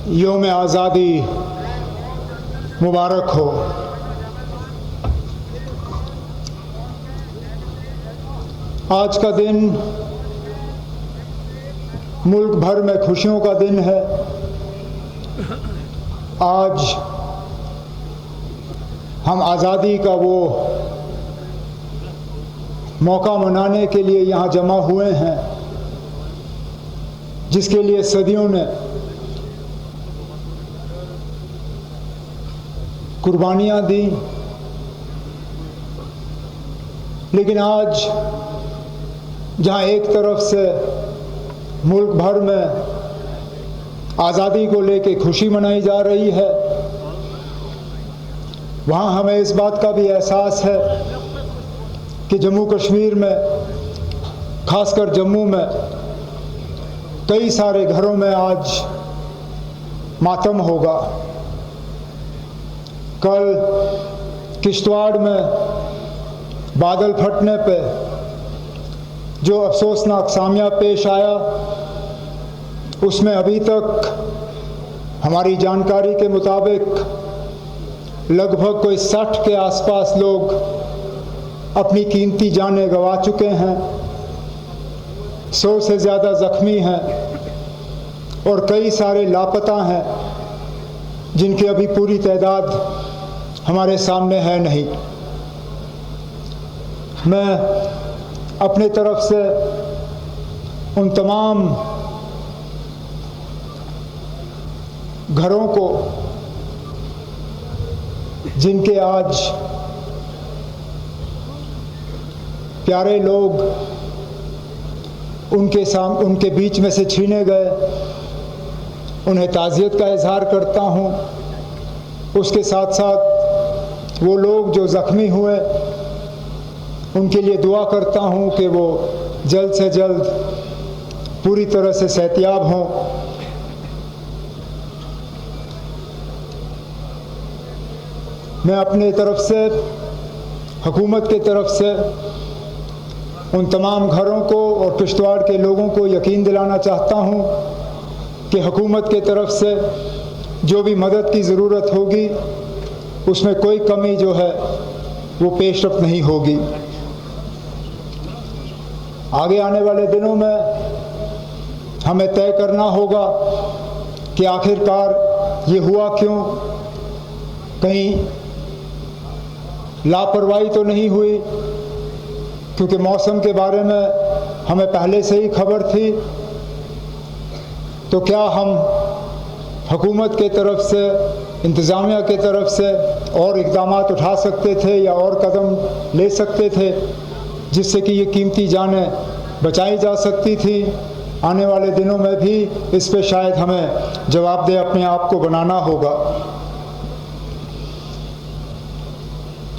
यौम आज़ादी मुबारक हो। आज का दिन मुल्क भर में खुशियों का दिन है। आज हम आज़ादी का वो मौका मनाने के लिए यहाँ जमा हुए हैं जिसके लिए सदियों ने कुर्बानियाँ दी। लेकिन आज जहाँ एक तरफ से मुल्क भर में आज़ादी को लेके खुशी मनाई जा रही है, वहाँ हमें इस बात का भी एहसास है कि जम्मू कश्मीर में, खासकर जम्मू में, कई सारे घरों में आज मातम होगा। कल किश्तवाड़ में बादल फटने पे जो अफसोसनाक सामया पेश आया, उसमें अभी तक हमारी जानकारी के मुताबिक लगभग कोई 60 के आसपास लोग अपनी कीमती जानें गंवा चुके हैं, 100 से ज़्यादा ज़ख्मी हैं और कई सारे लापता हैं जिनकी अभी पूरी तादाद हमारे सामने है नहीं। मैं अपने तरफ से उन तमाम घरों को जिनके आज प्यारे लोग उनके बीच में से छीने गए, उन्हें ताज़ियत का इजहार करता हूँ। उसके साथ साथ वो लोग जो ज़ख्मी हुए उनके लिए दुआ करता हूँ कि वो जल्द से जल्द पूरी तरह से सेहतियाब हों। मैं अपने तरफ से, हुकूमत के तरफ से उन तमाम घरों को और किश्तवाड़ के लोगों को यकीन दिलाना चाहता हूँ कि हुकूमत के तरफ से जो भी मदद की ज़रूरत होगी उसमें कोई कमी जो है वो पेशरफ नहीं होगी। आगे आने वाले दिनों में हमें तय करना होगा कि आखिरकार ये हुआ क्यों। कहीं लापरवाही तो नहीं हुई, क्योंकि मौसम के बारे में हमें पहले से ही खबर थी। तो क्या हम हुकूमत के तरफ से, इंतज़ामिया के तरफ से और इक़दामात उठा सकते थे या और कदम ले सकते थे जिससे कि ये कीमती जानें बचाई जा सकती थी। आने वाले दिनों में भी इस पे शायद हमें जवाबदेह अपने आप को बनाना होगा।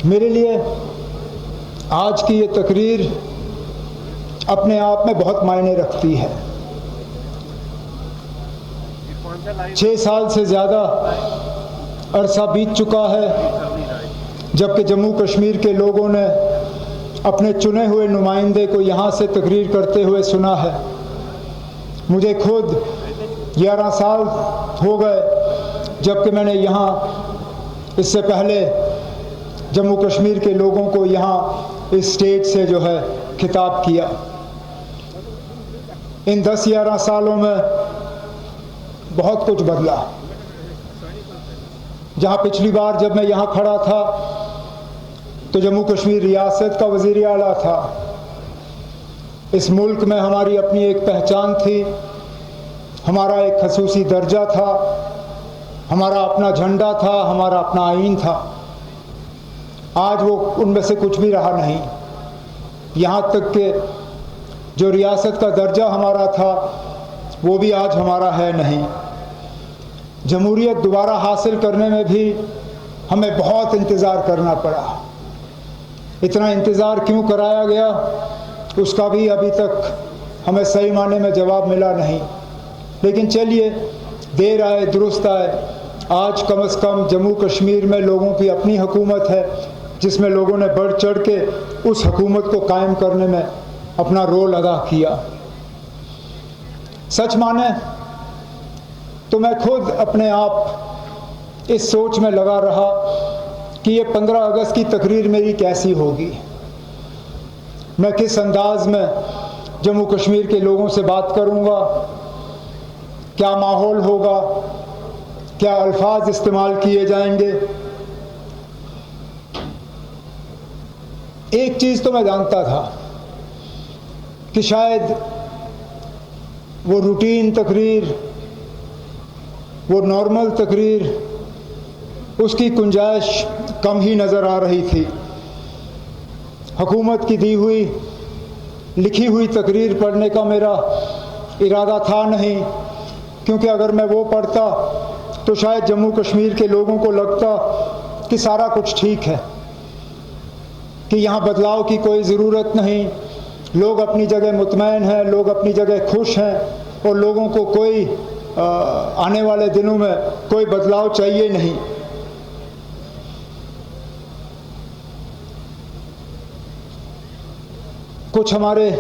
मेरे लिए आज की ये तकरीर अपने आप में बहुत मायने रखती है। 6 साल से ज़्यादा अरसा बीत चुका है जबकि जम्मू कश्मीर के लोगों ने अपने चुने हुए नुमाइंदे को यहाँ से तकरीर करते हुए सुना है। मुझे खुद 11 साल हो गए जबकि मैंने यहाँ इससे पहले जम्मू कश्मीर के लोगों को यहाँ इस स्टेज से जो है खिताब किया। इन 10-11 सालों में बहुत कुछ बदला। जहाँ पिछली बार जब मैं यहाँ खड़ा था तो जम्मू कश्मीर रियासत का वज़ीर आला था। इस मुल्क में हमारी अपनी एक पहचान थी, हमारा एक खसूसी दर्जा था, हमारा अपना झंडा था, हमारा अपना आईन था। आज वो उनमें से कुछ भी रहा नहीं। यहाँ तक कि जो रियासत का दर्जा हमारा था वो भी आज हमारा है नहीं। जमहूरियत दोबारा हासिल करने में भी हमें बहुत इंतज़ार करना पड़ा। इतना इंतज़ार क्यों कराया गया उसका भी अभी तक हमें सही माने में जवाब मिला नहीं। लेकिन चलिए, देर आए दुरुस्त आए। आज कम से कम जम्मू कश्मीर में लोगों की अपनी हुकूमत है जिसमें लोगों ने बढ़ चढ़ के उस हुकूमत को कायम करने में अपना रोल अदा किया। सच माने तो मैं खुद अपने आप इस सोच में लगा रहा कि ये 15 अगस्त की तकरीर मेरी कैसी होगी, मैं किस अंदाज में जम्मू कश्मीर के लोगों से बात करूंगा, क्या माहौल होगा, क्या अल्फाज इस्तेमाल किए जाएंगे। एक चीज़ तो मैं जानता था कि शायद वो रूटीन तकरीर, वो नॉर्मल तकरीर, उसकी गुंजाइश कम ही नज़र आ रही थी। हुकूमत की दी हुई लिखी हुई तकरीर पढ़ने का मेरा इरादा था नहीं, क्योंकि अगर मैं वो पढ़ता तो शायद जम्मू कश्मीर के लोगों को लगता कि सारा कुछ ठीक है, कि यहाँ बदलाव की कोई ज़रूरत नहीं, लोग अपनी जगह मुतमईन हैं, लोग अपनी जगह खुश हैं और लोगों को कोई आने वाले दिनों में कोई बदलाव चाहिए नहीं। कुछ हमारे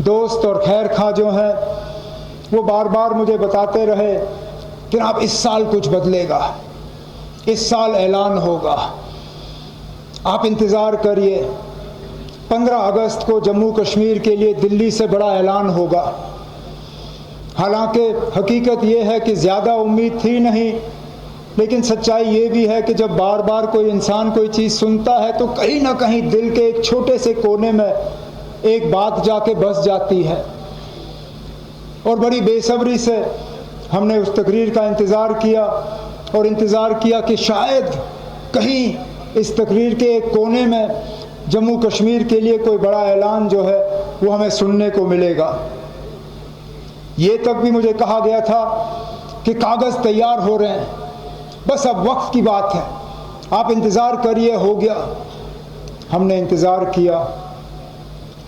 दोस्त और खैर खां जो हैं वो बार बार मुझे बताते रहे कि आप इस साल कुछ बदलेगा, इस साल ऐलान होगा, आप इंतज़ार करिए, 15 अगस्त को जम्मू कश्मीर के लिए दिल्ली से बड़ा ऐलान होगा। हालांकि हकीकत ये है कि ज़्यादा उम्मीद थी नहीं, लेकिन सच्चाई ये भी है कि जब बार बार कोई इंसान कोई चीज़ सुनता है तो कहीं ना कहीं दिल के एक छोटे से कोने में एक बात जाके बस जाती है। और बड़ी बेसब्री से हमने उस तकरीर का इंतज़ार किया और इंतज़ार किया कि शायद कहीं इस तकरीर के एक कोने में जम्मू कश्मीर के लिए कोई बड़ा ऐलान जो है वो हमें सुनने को मिलेगा। ये तक भी मुझे कहा गया था कि कागज़ तैयार हो रहे हैं, बस अब वक्त की बात है, आप इंतज़ार करिए, हो गया। हमने इंतज़ार किया,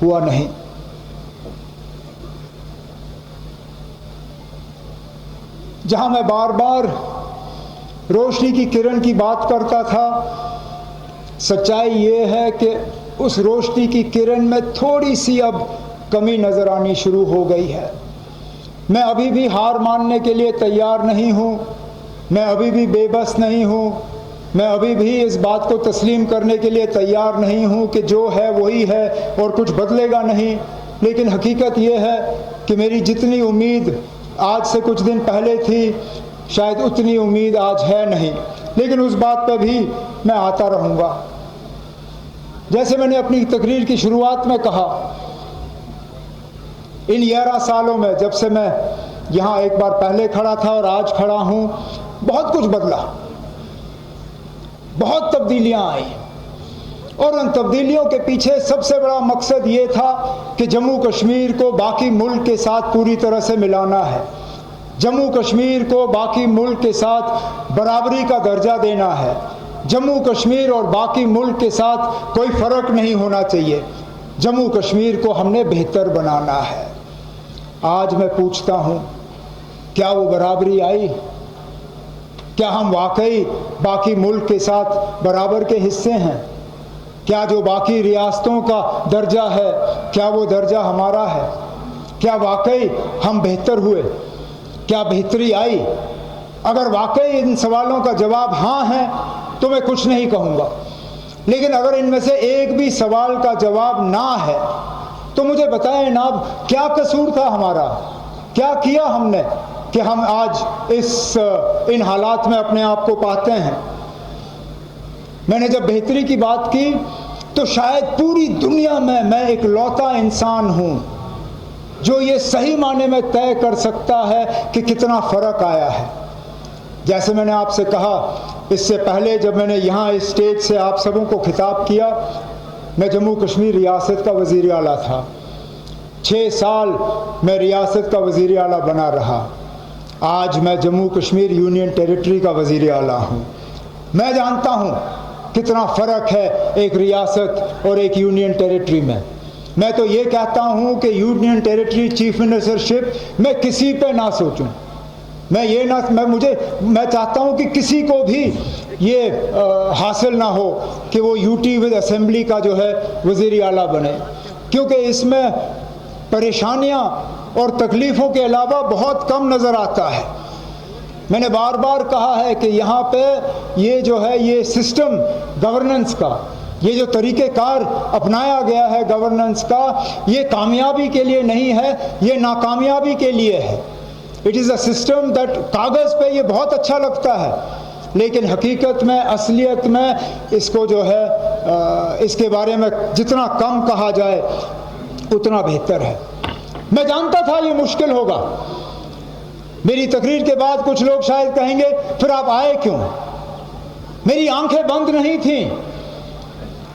हुआ नहीं। जहां मैं बार बार रोशनी की किरण की बात करता था, सच्चाई ये है कि उस रोशनी की किरण में थोड़ी सी अब कमी नज़र आनी शुरू हो गई है। मैं अभी भी हार मानने के लिए तैयार नहीं हूँ, मैं अभी भी बेबस नहीं हूँ, मैं अभी भी इस बात को तस्लीम करने के लिए तैयार नहीं हूँ कि जो है वही है और कुछ बदलेगा नहीं। लेकिन हकीकत ये है कि मेरी जितनी उम्मीद आज से कुछ दिन पहले थी, शायद उतनी उम्मीद आज है नहीं, लेकिन उस बात पर भी मैं आता रहूँगा। जैसे मैंने अपनी तकरीर की शुरुआत में कहा, इन 11 सालों में जब से मैं यहाँ एक बार पहले खड़ा था और आज खड़ा हूँ, बहुत कुछ बदला, बहुत तब्दीलियाँ आई और उन तब्दीलियों के पीछे सबसे बड़ा मकसद ये था कि जम्मू कश्मीर को बाकी मुल्क के साथ पूरी तरह से मिलाना है, जम्मू कश्मीर को बाकी मुल्क के साथ बराबरी का दर्जा देना है, जम्मू कश्मीर और बाकी मुल्क के साथ कोई फ़र्क नहीं होना चाहिए, जम्मू कश्मीर को हमने बेहतर बनाना है। आज मैं पूछता हूँ, क्या वो बराबरी आई? क्या हम वाकई बाकी मुल्क के साथ बराबर के हिस्से हैं? क्या जो बाकी रियासतों का दर्जा है, क्या वो दर्जा हमारा है? क्या वाकई हम बेहतर हुए? क्या बेहतरी आई? अगर वाकई इन सवालों का जवाब हाँ है तो मैं कुछ नहीं कहूँगा, लेकिन अगर इनमें से एक भी सवाल का जवाब ना है तो मुझे बताएं ना, क्या कसूर था हमारा, क्या किया हमने कि हम आज इन हालात में अपने आप को पाते हैं। मैंने जब बेहतरी की बात की तो शायद पूरी दुनिया में मैं एक लौता इंसान हूँ जो ये सही माने में तय कर सकता है कि कितना फ़र्क आया है। जैसे मैंने आपसे कहा, इससे पहले जब मैंने यहाँ इस स्टेज से आप सबों को खिताब किया, मैं जम्मू कश्मीर रियासत का वज़ीर आला था। 6 साल मैं रियासत का वज़ीर आला बना रहा। आज मैं जम्मू कश्मीर यूनियन टेरिटरी का वज़ीर आला हूँ। मैं जानता हूँ कितना फ़र्क है एक रियासत और एक यूनियन टेरिटरी में। मैं तो ये कहता हूँ कि यूनियन टेरिटरी चीफ मिनिस्टरशिप मैं किसी पे ना सोचूं, मैं चाहता हूँ कि किसी को भी ये हासिल ना हो कि वो यूटी विद असेंबली का जो है वज़ीर आला बने, क्योंकि इसमें परेशानियाँ और तकलीफ़ों के अलावा बहुत कम नज़र आता है। मैंने बार बार कहा है कि यहाँ पे ये जो है ये सिस्टम गवर्नेंस का, ये जो तरीक़ेकार अपनाया गया है गवर्नेंस का, ये कामयाबी के लिए नहीं है, ये नाकामयाबी के लिए है। It is a system that कागज़ पे ये बहुत अच्छा लगता है, लेकिन हकीकत में, असलियत में इसको जो है इसके बारे में जितना कम कहा जाए उतना बेहतर है। मैं जानता था ये मुश्किल होगा। मेरी तकरीर के बाद कुछ लोग शायद कहेंगे फिर आप आए क्यों? मेरी आंखें बंद नहीं थीं।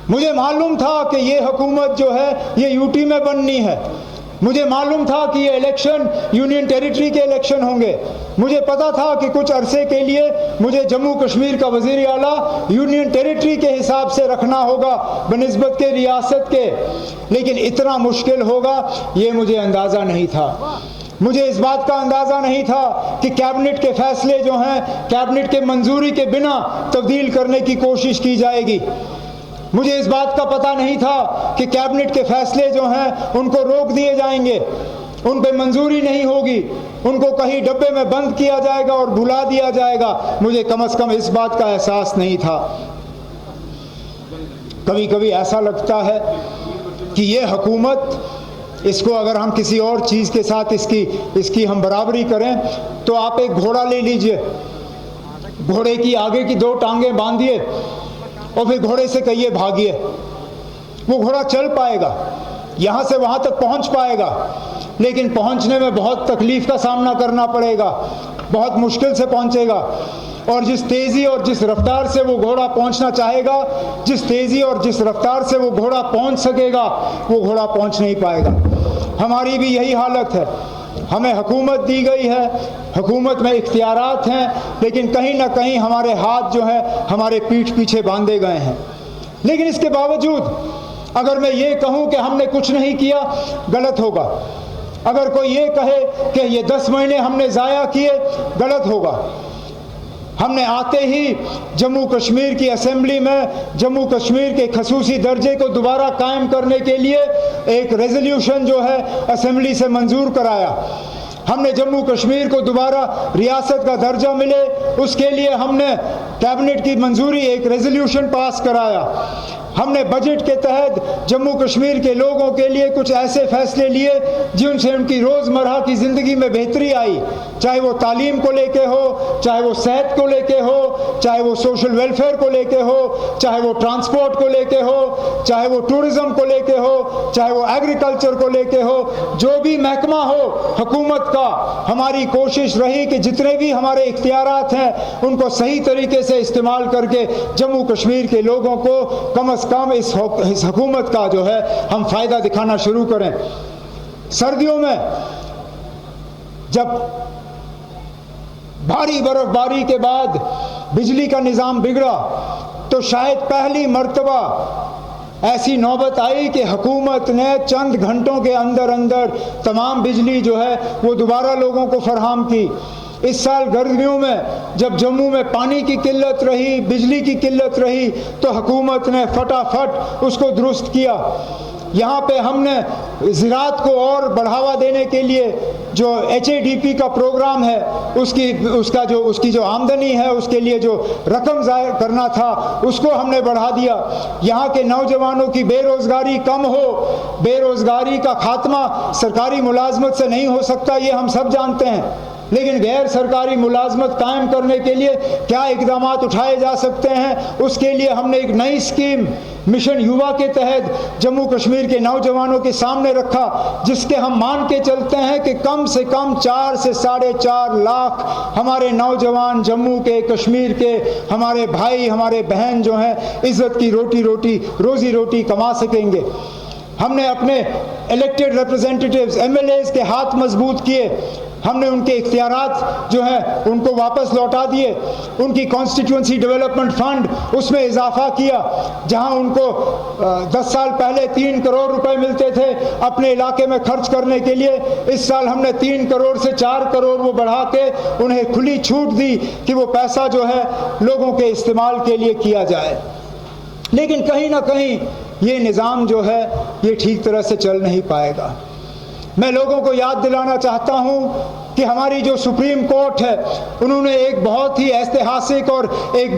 मुझे मालूम था कि ये हुकूमत जो है ये यूटी में बननी है। मुझे मालूम था कि ये इलेक्शन यूनियन टेरिटरी के इलेक्शन होंगे। मुझे पता था कि कुछ अरसे के लिए मुझे जम्मू कश्मीर का वज़ीर आला यूनियन टेरिटरी के हिसाब से रखना होगा बनिस्बत के रियासत के, लेकिन इतना मुश्किल होगा ये मुझे अंदाज़ा नहीं था। मुझे इस बात का अंदाज़ा नहीं था कि कैबिनेट के फैसले जो हैं कैबिनेट के मंजूरी के बिना तब्दील करने की कोशिश की जाएगी। मुझे इस बात का पता नहीं था कि कैबिनेट के फैसले जो हैं उनको रोक दिए जाएंगे, उन पे मंजूरी नहीं होगी, उनको कहीं डब्बे में बंद किया जाएगा और भुला दिया जाएगा। मुझे कम से कम इस बात का एहसास नहीं था। कभी कभी ऐसा लगता है कि ये हुकूमत, इसको अगर हम किसी और चीज़ के साथ इसकी हम बराबरी करें तो आप एक घोड़ा ले लीजिए, घोड़े की आगे की 2 टांगें बांधिए और फिर घोड़े से कहिए भागिए। वो घोड़ा चल पाएगा, यहाँ से वहाँ तक पहुँच पाएगा, लेकिन पहुँचने में बहुत तकलीफ़ का सामना करना पड़ेगा, बहुत मुश्किल से पहुँचेगा। और जिस तेज़ी और जिस रफ्तार से वो घोड़ा पहुँचना चाहेगा, जिस तेज़ी और जिस रफ्तार से वो घोड़ा पहुँच सकेगा, वो घोड़ा पहुँच नहीं पाएगा। हमारी भी यही हालत है। हमें हुकूमत दी गई है, हुकूमत में इख्तियारात हैं, लेकिन कहीं ना कहीं हमारे हाथ जो है हमारे पीठ पीछे बांधे गए हैं। लेकिन इसके बावजूद अगर मैं ये कहूँ कि हमने कुछ नहीं किया, गलत होगा। अगर कोई ये कहे कि ये 10 महीने हमने ज़ाया किए, गलत होगा। हमने आते ही जम्मू कश्मीर की असेंबली में जम्मू कश्मीर के खसूसी दर्जे को दोबारा कायम करने के लिए एक रेजोल्यूशन जो है असेंबली से मंजूर कराया। हमने जम्मू कश्मीर को दोबारा रियासत का दर्जा मिले, उसके लिए हमने कैबिनेट की मंजूरी एक रेजोल्यूशन पास कराया। हमने बजट के तहत जम्मू कश्मीर के लोगों के लिए कुछ ऐसे फैसले लिए जिनसे उनकी रोज़मर्रा की ज़िंदगी में बेहतरी आई, चाहे वो तालीम को लेके हो, चाहे वो सेहत को लेके हो, चाहे वो सोशल वेलफेयर को लेके हो, चाहे वो ट्रांसपोर्ट को लेके हो, चाहे वो टूरिज़म को लेके हो, चाहे वो एग्रीकल्चर को लेके हो। जो भी महकमा हो हुकूमत का, हमारी कोशिश रही कि जितने भी हमारे इख्तियारात हैं उनको सही तरीके से इस्तेमाल करके जम्मू कश्मीर के लोगों को कम से कम इस हुकूमत का जो है हम फ़ायदा दिखाना शुरू करें। सर्दियों में जब भारी बर्फबारी के बाद बिजली का निज़ाम बिगड़ा तो शायद पहली मर्तबा ऐसी नौबत आई कि हुकूमत ने चंद घंटों के अंदर अंदर तमाम बिजली जो है वो दोबारा लोगों को फराहम की। इस साल गर्मियों में जब जम्मू में पानी की किल्लत रही, बिजली की किल्लत रही, तो हुकूमत ने फटाफट उसको दुरुस्त किया। यहाँ पे हमने ज़राअत को और बढ़ावा देने के लिए जो HADP का प्रोग्राम है उसकी जो आमदनी है, उसके लिए जो रकम ज़ाहिर करना था उसको हमने बढ़ा दिया। यहाँ के नौजवानों की बेरोज़गारी कम हो, बेरोज़गारी का खात्मा सरकारी मुलाजमत से नहीं हो सकता, ये हम सब जानते हैं, लेकिन गैर सरकारी मुलाजमत कायम करने के लिए क्या इक़दाम उठाए जा सकते हैं, उसके लिए हमने एक नई स्कीम मिशन युवा के तहत जम्मू कश्मीर के नौजवानों के सामने रखा, जिसके हम मान के चलते हैं कि कम से कम 4 से 4.5 लाख हमारे नौजवान जम्मू के, कश्मीर के, हमारे भाई, हमारे बहन जो हैं इज़्ज़त की रोज़ी रोटी कमा सकेंगे। हमने अपने इलेक्टेड रिप्रेजेंटेटिव्स MLAs के हाथ मजबूत किए, हमने उनके इख्तियारात जो हैं उनको वापस लौटा दिए, उनकी कॉन्स्टिट्यूंसी डेवलपमेंट फंड उसमें इजाफा किया। जहां उनको 10 साल पहले 3 करोड़ रुपए मिलते थे अपने इलाके में खर्च करने के लिए, इस साल हमने 3 करोड़ से 4 करोड़ वो बढ़ा के उन्हें खुली छूट दी कि वो पैसा जो है लोगों के इस्तेमाल के लिए किया जाए। लेकिन कहीं ना कहीं ये निज़ाम जो है ये ठीक तरह से चल नहीं पाएगा। मैं लोगों को याद दिलाना चाहता हूँ कि हमारी जो सुप्रीम कोर्ट है उन्होंने एक बहुत ही ऐतिहासिक और एक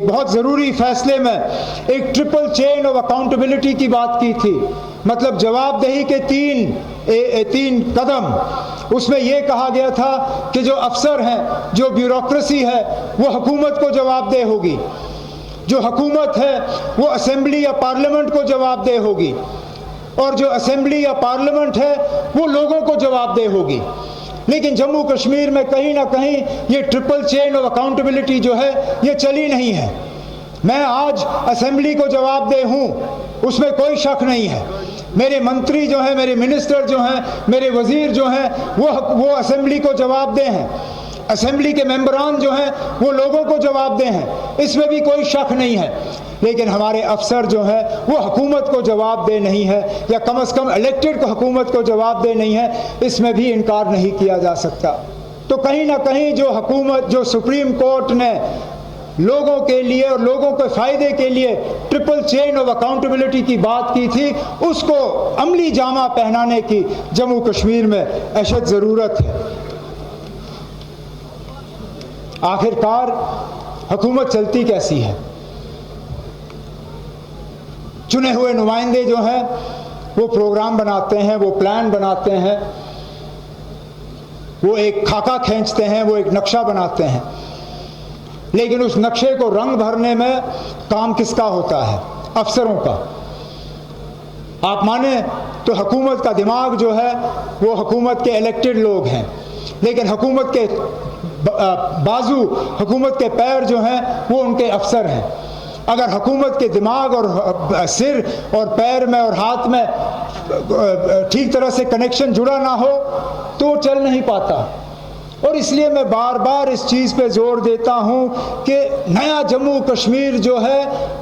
बहुत ज़रूरी फैसले में एक ट्रिपल चेन ऑफ अकाउंटेबिलिटी की बात की थी, मतलब जवाबदेही के तीन कदम। उसमें यह कहा गया था कि जो अफसर हैं, जो ब्यूरोक्रेसी है, वो हुकूमत को जवाबदेह होगी, जो हुकूमत है वो असेंबली या पार्लियामेंट को जवाबदेह होगी, और जो असेंबली या पार्लियामेंट है वो लोगों को जवाबदेह होगी। लेकिन जम्मू कश्मीर में कहीं ना कहीं ये ट्रिपल चेन ऑफ अकाउंटेबिलिटी जो है ये चली नहीं है। मैं आज असेंबली को जवाबदेह हूँ, उसमें कोई शक नहीं है। मेरे मंत्री जो हैं, मेरे मिनिस्टर जो हैं, मेरे वजीर जो हैं, वो असेंबली को जवाबदेह हैं। असेंबली के मेंबरान जो हैं वो लोगों को जवाबदेह हैं, इसमें भी कोई शक नहीं है। लेकिन हमारे अफसर जो हैं वो हुकूमत को जवाबदेह नहीं है, या कम से कम इलेक्टेड हुकूमत को जवाबदेह नहीं है, इसमें भी इनकार नहीं किया जा सकता। तो कहीं ना कहीं जो सुप्रीम कोर्ट ने लोगों के लिए और लोगों के फ़ायदे के लिए ट्रिपल चेन ऑफ अकाउंटेबिलिटी की बात की थी, उसको अमली जामा पहनाने की जम्मू कश्मीर में अशद ज़रूरत है। आखिरकार हुकूमत चलती कैसी है? चुने हुए नुमाइंदे जो हैं वो प्रोग्राम बनाते हैं, वो प्लान बनाते हैं, वो एक खाका खींचते हैं, वो एक नक्शा बनाते हैं, लेकिन उस नक्शे को रंग भरने में काम किसका होता है? अफसरों का। आप माने तो हुकूमत का दिमाग जो है वो हुकूमत के इलेक्टेड लोग हैं, लेकिन हुकूमत के बाजू, हुकूमत के पैर जो हैं वो उनके अफसर हैं। अगर हुकूमत के दिमाग और सिर और पैर में और हाथ में ठीक तरह से कनेक्शन जुड़ा ना हो तो चल नहीं पाता। और इसलिए मैं बार बार इस चीज़ पे जोर देता हूँ कि नया जम्मू कश्मीर जो है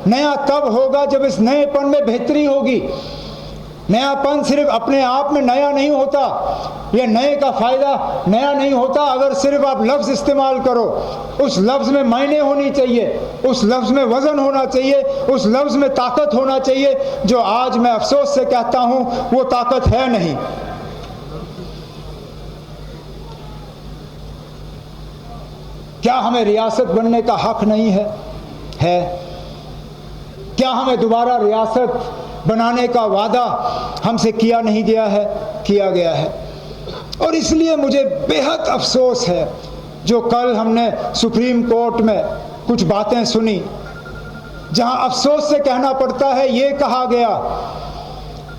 नया तब होगा जब इस नएपन में बेहतरी होगी। नयापन सिर्फ अपने आप में नया नहीं होता, यह नए का फ़ायदा नया नहीं होता अगर सिर्फ आप लफ्ज़ इस्तेमाल करो। उस लफ्ज़ में मायने होनी चाहिए, उस लफ्ज़ में वज़न होना चाहिए, उस लफ्ज़ में ताकत होना चाहिए, जो आज मैं अफसोस से कहता हूँ वो ताकत है नहीं। क्या हमें रियासत बनने का हक नहीं है? क्या हमें दोबारा रियासत बनाने का वादा हमसे किया नहीं गया है? किया गया है। और इसलिए मुझे बेहद अफसोस है जो कल हमने सुप्रीम कोर्ट में कुछ बातें सुनी, जहां अफसोस से कहना पड़ता है, ये कहा गया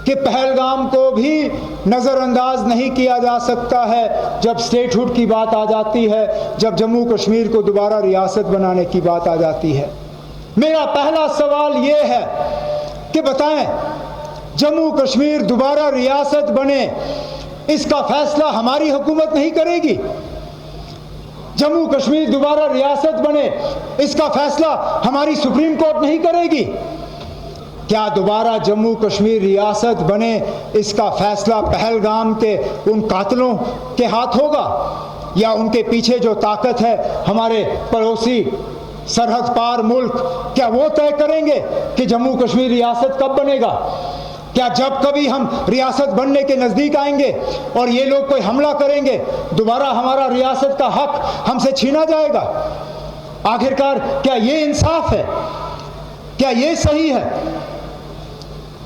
कि पहलगाम को भी नज़रअंदाज नहीं किया जा सकता है जब स्टेटहुड की बात आ जाती है, जब जम्मू कश्मीर को दोबारा रियासत बनाने की बात आ जाती है। मेरा पहला सवाल ये है कि बताएं, जम्मू कश्मीर दोबारा रियासत बने इसका फैसला हमारी हुकूमत नहीं करेगी? जम्मू कश्मीर दोबारा रियासत बने इसका फैसला हमारी सुप्रीम कोर्ट नहीं करेगी? क्या दोबारा जम्मू कश्मीर रियासत बने इसका फैसला पहलगाम के उन कातिलों के हाथ होगा, या उनके पीछे जो ताकत है हमारे पड़ोसी सरहद पार मुल्क, क्या वो तय करेंगे कि जम्मू कश्मीर रियासत कब बनेगा? क्या जब कभी हम रियासत बनने के नज़दीक आएंगे और ये लोग कोई हमला करेंगे दोबारा हमारा रियासत का हक हमसे छीना जाएगा? आखिरकार क्या ये इंसाफ है? क्या ये सही है?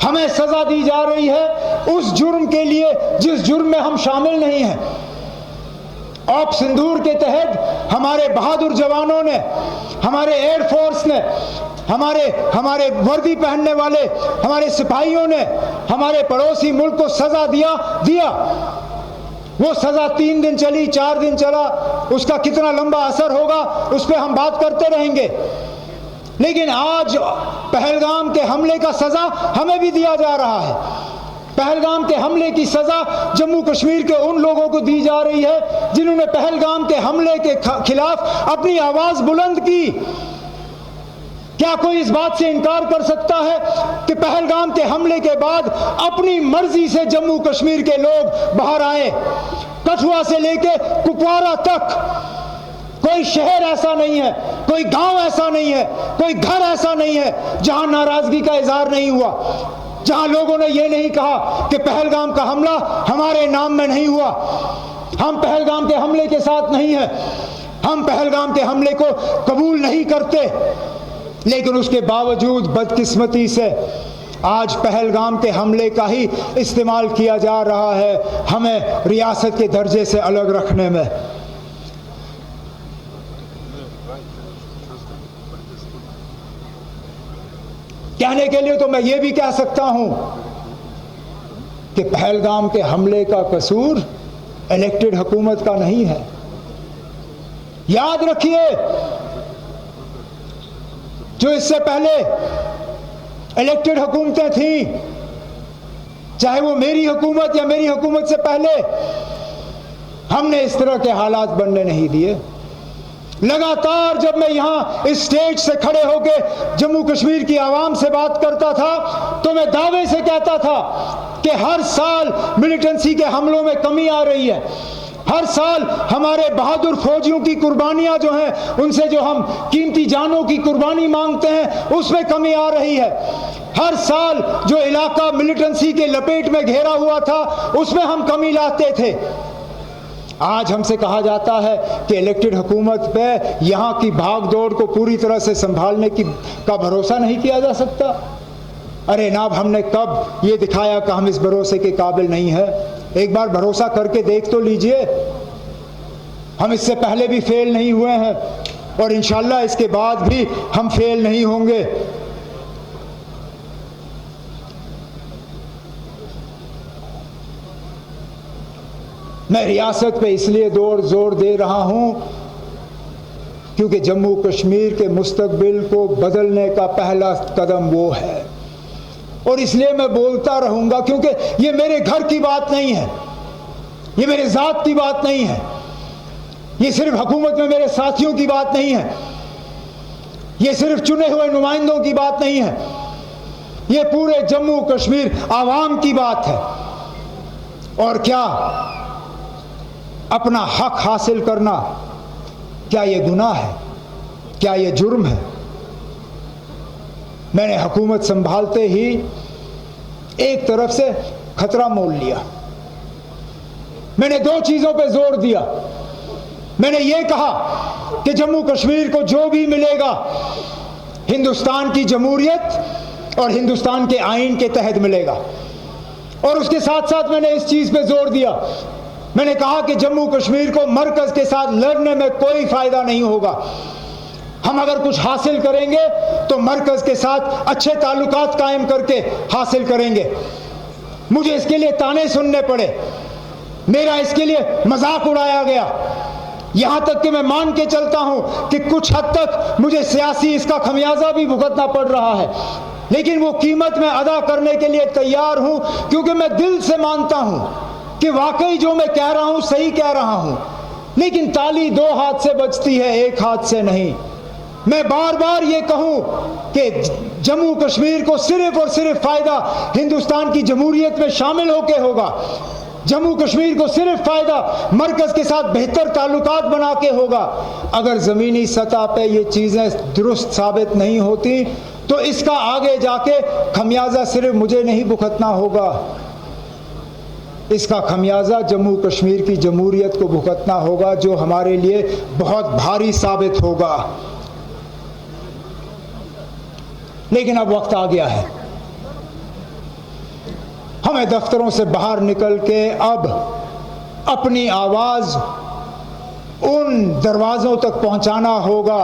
हमें सज़ा दी जा रही है उस जुर्म के लिए जिस जुर्म में हम शामिल नहीं हैं। ऑप सिंदूर के तहत हमारे बहादुर जवानों ने, हमारे एयरफोर्स ने, हमारे वर्दी पहनने वाले हमारे सिपाहियों ने हमारे पड़ोसी मुल्क को सज़ा दिया। वो सज़ा 3 दिन चली, 4 दिन चला, उसका कितना लंबा असर होगा उस पर हम बात करते रहेंगे। लेकिन आज पहलगाम के हमले का सज़ा हमें भी दिया जा रहा है। पहलगाम के हमले की सज़ा जम्मू कश्मीर के उन लोगों को दी जा रही है जिन्होंने पहलगाम के हमले के खिलाफ अपनी आवाज़ बुलंद की। क्या कोई इस बात से इनकार कर सकता है कि पहलगाम के हमले के बाद अपनी मर्जी से जम्मू कश्मीर के लोग बाहर आए? कठुआ से लेके कुपवारा तक कोई शहर ऐसा नहीं है, कोई गांव ऐसा नहीं है, कोई घर ऐसा नहीं है जहां नाराजगी का इजहार नहीं हुआ। जहां लोगों ने यह नहीं कहा कि पहलगाम का हमला हमारे नाम में नहीं हुआ, हम पहलगाम के हमले के साथ नहीं हैं, हम पहलगाम के हमले को कबूल नहीं करते, लेकिन उसके बावजूद बदकिस्मती से आज पहलगाम के हमले का ही इस्तेमाल किया जा रहा है हमें रियासत के दर्जे से अलग रखने में। कहने के लिए तो मैं ये भी कह सकता हूं कि पहलगाम के हमले का कसूर इलेक्टेड हुकूमत का नहीं है। याद रखिए, जो इससे पहले इलेक्टेड हुकूमतें थीं, चाहे वो मेरी हुकूमत या मेरी हुकूमत से पहले, हमने इस तरह के हालात बनने नहीं दिए। लगातार जब मैं यहां इस स्टेज से खड़े होकर जम्मू कश्मीर की आवाम से बात करता था तो मैं दावे से कहता था कि हर साल मिलिटेंसी के हमलों में कमी आ रही है, हर साल हमारे बहादुर फौजियों की कुर्बानियां जो हैं, उनसे जो हम कीमती जानों की कुर्बानी मांगते हैं, उसमें कमी आ रही है। हर साल जो इलाका मिलिटेंसी के लपेट में घेरा हुआ था, उसमें हम कमी लाते थे। आज हमसे कहा जाता है कि इलेक्टेड हुकूमत पे यहाँ की भागदौड़ को पूरी तरह से संभालने का भरोसा नहीं किया जा सकता। अरे नाब, हमने कब ये दिखाया कि हम इस भरोसे के काबिल नहीं है? एक बार भरोसा करके देख तो लीजिए। हम इससे पहले भी फेल नहीं हुए हैं और इंशाल्लाह इसके बाद भी हम फेल नहीं होंगे। मैं रियासत पे इसलिए जोर दे रहा हूं क्योंकि जम्मू कश्मीर के मुस्तकबिल को बदलने का पहला कदम वो है, और इसलिए मैं बोलता रहूंगा क्योंकि ये मेरे घर की बात नहीं है, ये मेरे ज़ात की बात नहीं है, ये सिर्फ हुकूमत में मेरे साथियों की बात नहीं है, ये सिर्फ चुने हुए नुमाइंदों की बात नहीं है, ये पूरे जम्मू कश्मीर आवाम की बात है। और क्या अपना हक हासिल करना, क्या ये गुनाह है? क्या ये जुर्म है? मैंने हुकूमत संभालते ही एक तरफ से खतरा मोल लिया। मैंने दो चीजों पे जोर दिया। मैंने ये कहा कि जम्मू कश्मीर को जो भी मिलेगा हिंदुस्तान की जमहूरियत और हिंदुस्तान के आईन के तहत मिलेगा, और उसके साथ साथ मैंने इस चीज पे जोर दिया, मैंने कहा कि जम्मू कश्मीर को मरकज के साथ लड़ने में कोई फायदा नहीं होगा। हम अगर कुछ हासिल करेंगे तो मरकज के साथ अच्छे ताल्लुकात कायम करके हासिल करेंगे। मुझे इसके लिए ताने सुनने पड़े, मेरा इसके लिए मजाक उड़ाया गया, यहां तक कि मैं मान के चलता हूं कि कुछ हद तक मुझे सियासी इसका खमियाजा भी भुगतना पड़ रहा है, लेकिन वो कीमत मैं अदा करने के लिए तैयार हूं क्योंकि मैं दिल से मानता हूं कि वाकई जो मैं कह रहा हूं सही कह रहा हूं। लेकिन ताली दो हाथ से बजती है, एक हाथ से नहीं। मैं बार बार ये कहूं कि जम्मू कश्मीर को सिर्फ और सिर्फ फायदा हिंदुस्तान की जमहूरियत में शामिल होकर होगा। जम्मू कश्मीर को सिर्फ फायदा मरकज के साथ बेहतर ताल्लुकात बना के होगा। अगर ज़मीनी सतह पे ये चीज़ें दुरुस्त साबित नहीं होती तो इसका आगे जाके खमियाजा सिर्फ मुझे नहीं भुगतना होगा, इसका खमियाजा जम्मू कश्मीर की जमहूरियत को भुगतना होगा, जो हमारे लिए बहुत भारी साबित होगा। लेकिन अब वक्त आ गया है, हमें दफ्तरों से बाहर निकल के अब अपनी आवाज़ उन दरवाज़ों तक पहुंचाना होगा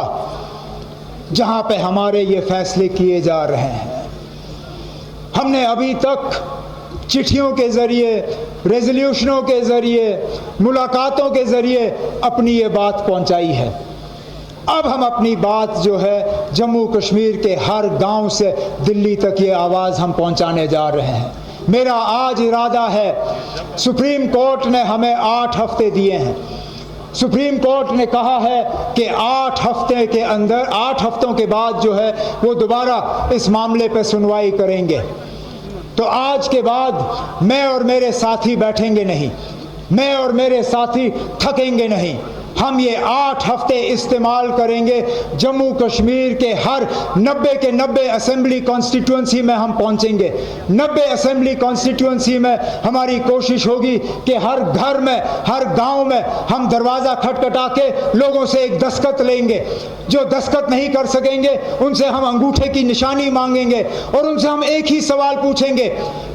जहां पे हमारे ये फैसले किए जा रहे हैं। हमने अभी तक चिट्ठियों के ज़रिए, रेजोल्यूशनों के ज़रिए, मुलाकातों के ज़रिए अपनी ये बात पहुंचाई है। अब हम अपनी बात जो है जम्मू कश्मीर के हर गांव से दिल्ली तक ये आवाज़ हम पहुंचाने जा रहे हैं। मेरा आज इरादा है, सुप्रीम कोर्ट ने हमें 8 हफ्ते दिए हैं। सुप्रीम कोर्ट ने कहा है कि 8 हफ्ते के अंदर, 8 हफ्तों के बाद जो है वो दोबारा इस मामले पर सुनवाई करेंगे। तो आज के बाद मैं और मेरे साथी बैठेंगे नहीं, मैं और मेरे साथी थकेंगे नहीं। हम ये 8 हफ्ते इस्तेमाल करेंगे। जम्मू कश्मीर के हर 90 के 90 असेंबली कॉन्स्टिट्यूंसी में हम पहुंचेंगे। 90 असेंबली कॉन्स्टिट्यूंसी में हमारी कोशिश होगी कि हर घर में, हर गांव में हम दरवाज़ा खटखटा के लोगों से एक दस्तखत लेंगे। जो दस्तखत नहीं कर सकेंगे उनसे हम अंगूठे की निशानी मांगेंगे और उनसे हम एक ही सवाल पूछेंगे,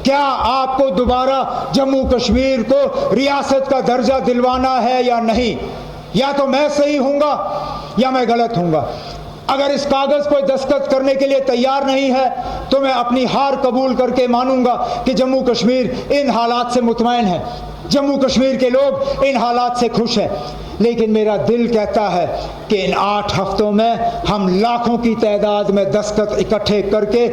क्या आपको दोबारा जम्मू कश्मीर को रियासत का दर्जा दिलवाना है या नहीं? या तो मैं सही हूँगा या मैं गलत हूँगा। अगर इस कागज़ को दस्तखत करने के लिए तैयार नहीं है तो मैं अपनी हार कबूल करके मानूंगा कि जम्मू कश्मीर इन हालात से मुतमईन है, जम्मू कश्मीर के लोग इन हालात से खुश हैं। लेकिन मेरा दिल कहता है कि इन 8 हफ्तों में हम लाखों की तादाद में दस्तखत इकट्ठे करके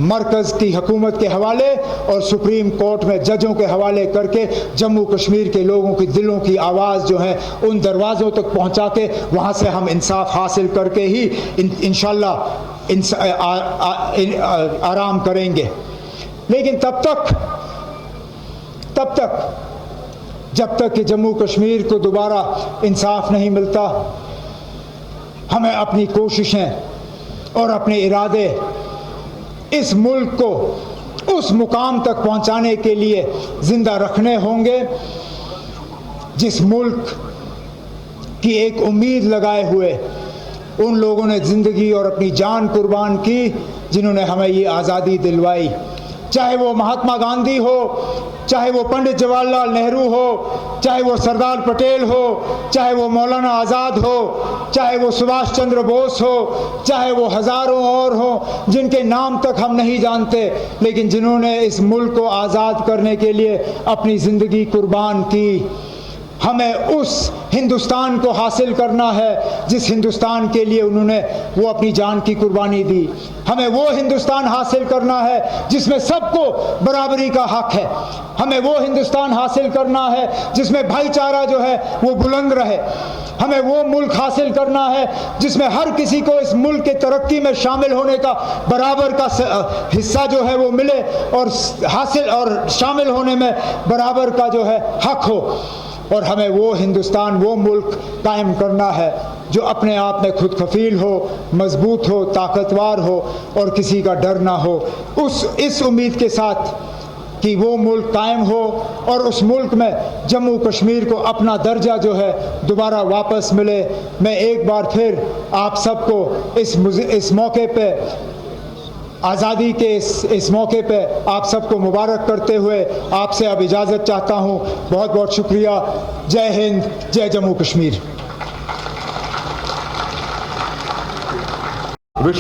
मरकज़ की हुकूमत के हवाले और सुप्रीम कोर्ट में जजों के हवाले करके जम्मू कश्मीर के लोगों की दिलों की आवाज़ जो है उन दरवाज़ों तक पहुंचा के वहाँ से हम इंसाफ हासिल करके ही इंशाअल्लाह आराम करेंगे। लेकिन तब तक जब तक कि जम्मू कश्मीर को दोबारा इंसाफ नहीं मिलता, हमें अपनी कोशिशें और अपने इरादे इस मुल्क को उस मुकाम तक पहुंचाने के लिए ज़िंदा रखने होंगे जिस मुल्क की एक उम्मीद लगाए हुए उन लोगों ने ज़िंदगी और अपनी जान कुर्बान की जिन्होंने हमें ये आज़ादी दिलवाई। चाहे वो महात्मा गांधी हो, चाहे वो पंडित जवाहरलाल नेहरू हो, चाहे वो सरदार पटेल हो, चाहे वो मौलाना आज़ाद हो, चाहे वो सुभाष चंद्र बोस हो, चाहे वो हज़ारों और हो जिनके नाम तक हम नहीं जानते, लेकिन जिन्होंने इस मुल्क को आज़ाद करने के लिए अपनी ज़िंदगी कुर्बान की। हमें उस हिंदुस्तान को हासिल करना है जिस हिंदुस्तान के लिए उन्होंने वो अपनी जान की कुर्बानी दी। हमें वो हिंदुस्तान हासिल करना है जिसमें सबको बराबरी का हक है। हमें वो हिंदुस्तान हासिल करना है जिसमें भाईचारा जो है वो बुलंद रहे। हमें वो मुल्क हासिल करना है जिसमें हर किसी को इस मुल्क के तरक्की में शामिल होने का बराबर का हिस्सा जो है वो मिले और हासिल और शामिल होने में बराबर का जो है हक हो। और हमें वो हिंदुस्तान, वो मुल्क कायम करना है जो अपने आप में खुद कफील हो, मजबूत हो, ताकतवर हो और किसी का डर ना हो। इस उम्मीद के साथ कि वो मुल्क कायम हो और उस मुल्क में जम्मू कश्मीर को अपना दर्जा जो है दोबारा वापस मिले, मैं एक बार फिर आप सबको इस मौके पे, आज़ादी के इस मौके पे आप सबको मुबारक करते हुए आपसे अब इजाज़त चाहता हूँ। बहुत बहुत शुक्रिया। जय हिंद, जय जम्मू कश्मीर।